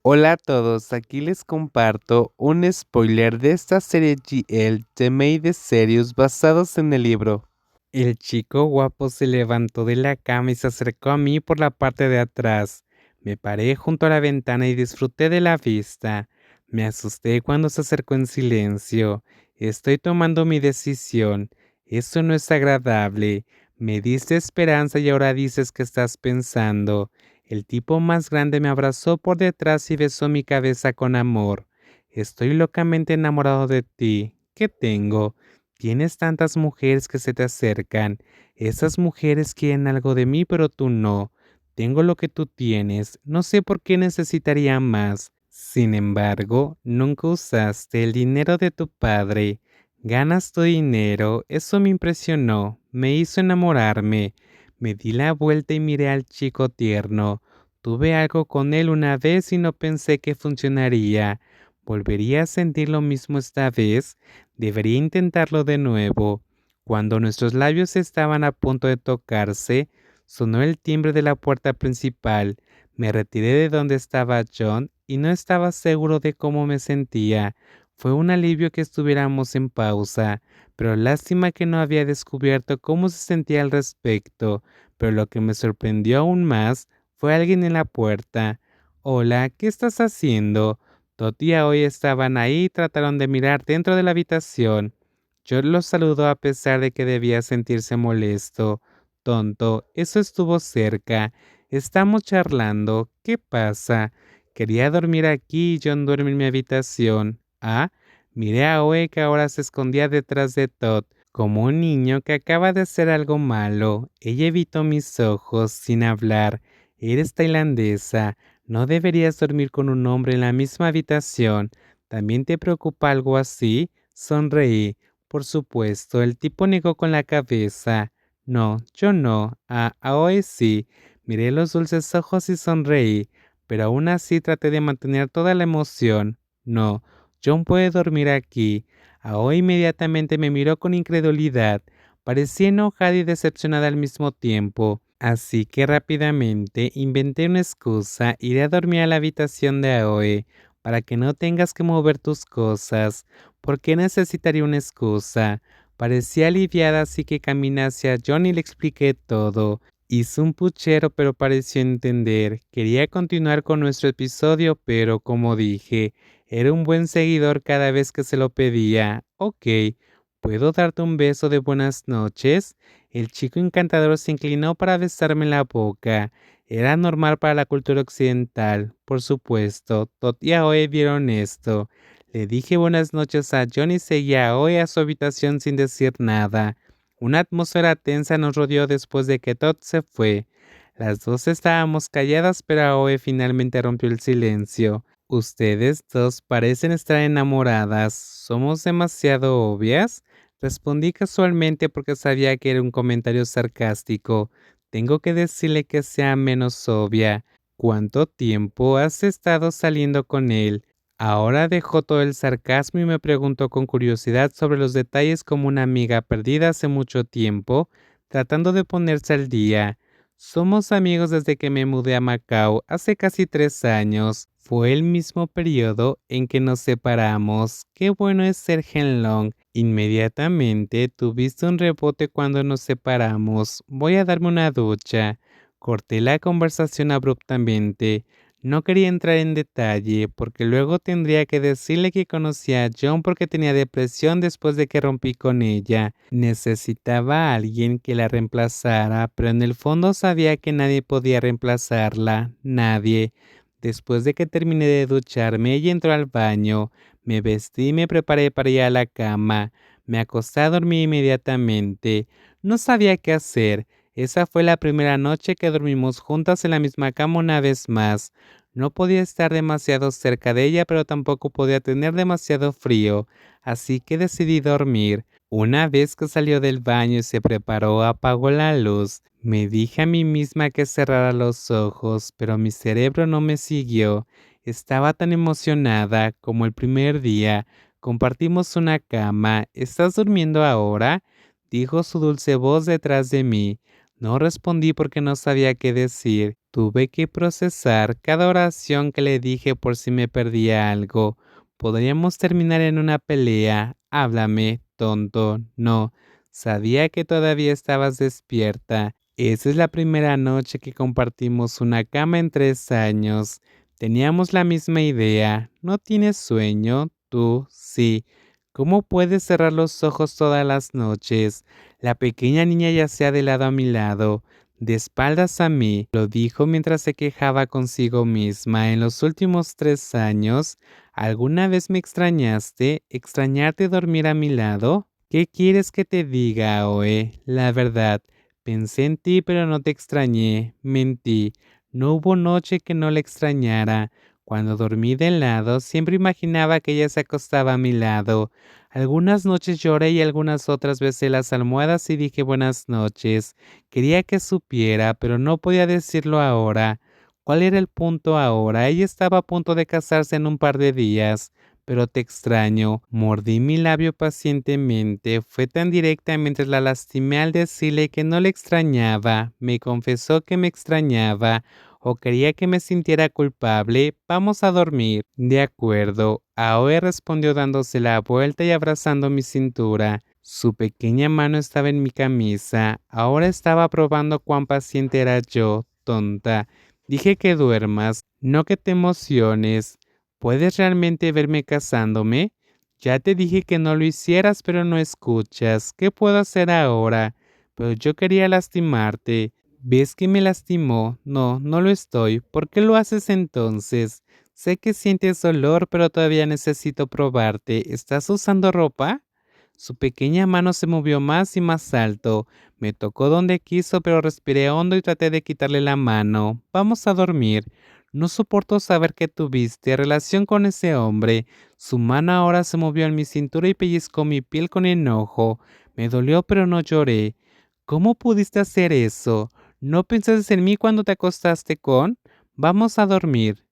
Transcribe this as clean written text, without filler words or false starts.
Hola a todos, aquí les comparto un spoiler de esta serie GL The Made Series basados en el libro. El chico guapo se levantó de la cama y se acercó a mí por la parte de atrás. Me paré junto a la ventana y disfruté de la vista. Me asusté cuando se acercó en silencio. Estoy tomando mi decisión. Eso no es agradable. Me diste esperanza y ahora dices que estás pensando. El tipo más grande me abrazó por detrás y besó mi cabeza con amor. Estoy locamente enamorado de ti. ¿Qué tengo? Tienes tantas mujeres que se te acercan. Esas mujeres quieren algo de mí, pero tú no. Tengo lo que tú tienes. No sé por qué necesitaría más. Sin embargo, nunca usaste el dinero de tu padre. Ganas tu dinero. Eso me impresionó. Me hizo enamorarme. Me di la vuelta y miré al chico tierno. Tuve algo con él una vez y no pensé que funcionaría. ¿Volvería a sentir lo mismo esta vez? Debería intentarlo de nuevo. Cuando nuestros labios estaban a punto de tocarse, sonó el timbre de la puerta principal. Me retiré de donde estaba John y no estaba seguro de cómo me sentía. Fue un alivio que estuviéramos en pausa, pero lástima que no había descubierto cómo se sentía al respecto. Pero lo que me sorprendió aún más fue alguien en la puerta. Hola, ¿qué estás haciendo? Todd y Aoi estaban ahí y trataron de mirar dentro de la habitación. Yo los saludó a pesar de que debía sentirse molesto. Tonto, eso estuvo cerca. Estamos charlando. ¿Qué pasa? Quería dormir aquí y John duerme en mi habitación. Ah, miré a Aoi que ahora se escondía detrás de Todd, como un niño que acaba de hacer algo malo. Ella evitó mis ojos sin hablar. Eres tailandesa. No deberías dormir con un hombre en la misma habitación. ¿También te preocupa algo así? Sonreí. Por supuesto, el tipo negó con la cabeza. No, yo no. Hoy sí. Miré los dulces ojos y sonreí, pero aún así traté de mantener toda la emoción. No, John puede dormir aquí. Aoi inmediatamente me miró con incredulidad. Parecía enojada y decepcionada al mismo tiempo. Así que rápidamente inventé una excusa, iré a dormir a la habitación de Aoi, para que no tengas que mover tus cosas. ¿Por qué necesitaría una excusa? Parecía aliviada, así que caminé hacia John y le expliqué todo. Hizo un puchero, pero pareció entender. Quería continuar con nuestro episodio, pero como dije, era un buen seguidor cada vez que se lo pedía. Ok, ¿puedo darte un beso de buenas noches? El chico encantador se inclinó para besarme en la boca. Era normal para la cultura occidental, por supuesto. Todd y Aoi vieron esto. Le dije buenas noches a John y seguí a Aoi a su habitación sin decir nada. Una atmósfera tensa nos rodeó después de que Todd se fue. Las dos estábamos calladas, pero Aoi finalmente rompió el silencio. Ustedes dos parecen estar enamoradas. ¿Somos demasiado obvias? Respondí casualmente porque sabía que era un comentario sarcástico. Tengo que decirle que sea menos obvia. ¿Cuánto tiempo has estado saliendo con él? Ahora dejó todo el sarcasmo y me preguntó con curiosidad sobre los detalles como una amiga perdida hace mucho tiempo, tratando de ponerse al día. Somos amigos desde que me mudé a Macao hace casi 3 años. Fue el mismo periodo en que nos separamos. Qué bueno es ser Henlong. Inmediatamente tuviste un rebote cuando nos separamos. Voy a darme una ducha. Corté la conversación abruptamente. No quería entrar en detalle porque luego tendría que decirle que conocía a John porque tenía depresión después de que rompí con ella. Necesitaba a alguien que la reemplazara, pero en el fondo sabía que nadie podía reemplazarla. Nadie. Después de que terminé de ducharme, ella entró al baño. Me vestí y me preparé para ir a la cama. Me acosté a dormir inmediatamente. No sabía qué hacer. Esa fue la primera noche que dormimos juntas en la misma cama una vez más. No podía estar demasiado cerca de ella, pero tampoco podía tener demasiado frío, así que decidí dormir. Una vez que salió del baño y se preparó, apagó la luz. Me dije a mí misma que cerrara los ojos, pero mi cerebro no me siguió. Estaba tan emocionada como el primer día. Compartimos una cama. ¿Estás durmiendo ahora? Dijo su dulce voz detrás de mí. No respondí porque no sabía qué decir. Tuve que procesar cada oración que le dije por si me perdía algo. Podríamos terminar en una pelea. Háblame, tonto. No. Sabía que todavía estabas despierta. Esa es la primera noche que compartimos una cama en 3 años. Teníamos la misma idea. ¿No tienes sueño? Tú, sí. ¿Cómo puedes cerrar los ojos todas las noches? La pequeña niña yacía de lado a mi lado, de espaldas a mí, lo dijo mientras se quejaba consigo misma. En los últimos 3 años, ¿alguna vez me extrañaste? ¿Extrañarte dormir a mi lado? ¿Qué quieres que te diga, Oe? La verdad, pensé en ti pero no te extrañé, mentí. No hubo noche que no la extrañara. Cuando dormí de lado, siempre imaginaba que ella se acostaba a mi lado. Algunas noches lloré y algunas otras besé las almohadas y dije buenas noches. Quería que supiera, pero no podía decirlo ahora. ¿Cuál era el punto ahora? Ella estaba a punto de casarse en un par de días. Pero te extraño. Mordí mi labio pacientemente. Fue tan directa mientras la lastimé al decirle que no le extrañaba. Me confesó que me extrañaba o quería que me sintiera culpable. Vamos a dormir. De acuerdo. Aoi respondió dándose la vuelta y abrazando mi cintura. Su pequeña mano estaba en mi camisa. Ahora estaba probando cuán paciente era yo, tonta. Dije que duermas, no que te emociones. ¿Puedes realmente verme casándome? Ya te dije que no lo hicieras, pero no escuchas. ¿Qué puedo hacer ahora? Pero yo quería lastimarte. ¿Ves que me lastimó? No, no lo estoy. ¿Por qué lo haces entonces? Sé que sientes dolor, pero todavía necesito probarte. ¿Estás usando ropa? Su pequeña mano se movió más y más alto. Me tocó donde quiso, pero respiré hondo y traté de quitarle la mano. Vamos a dormir. No soporto saber que tuviste relación con ese hombre. Su mano ahora se movió en mi cintura y pellizcó mi piel con enojo. Me dolió, pero no lloré. ¿Cómo pudiste hacer eso? ¿No pensaste en mí cuando te acostaste con? Vamos a dormir.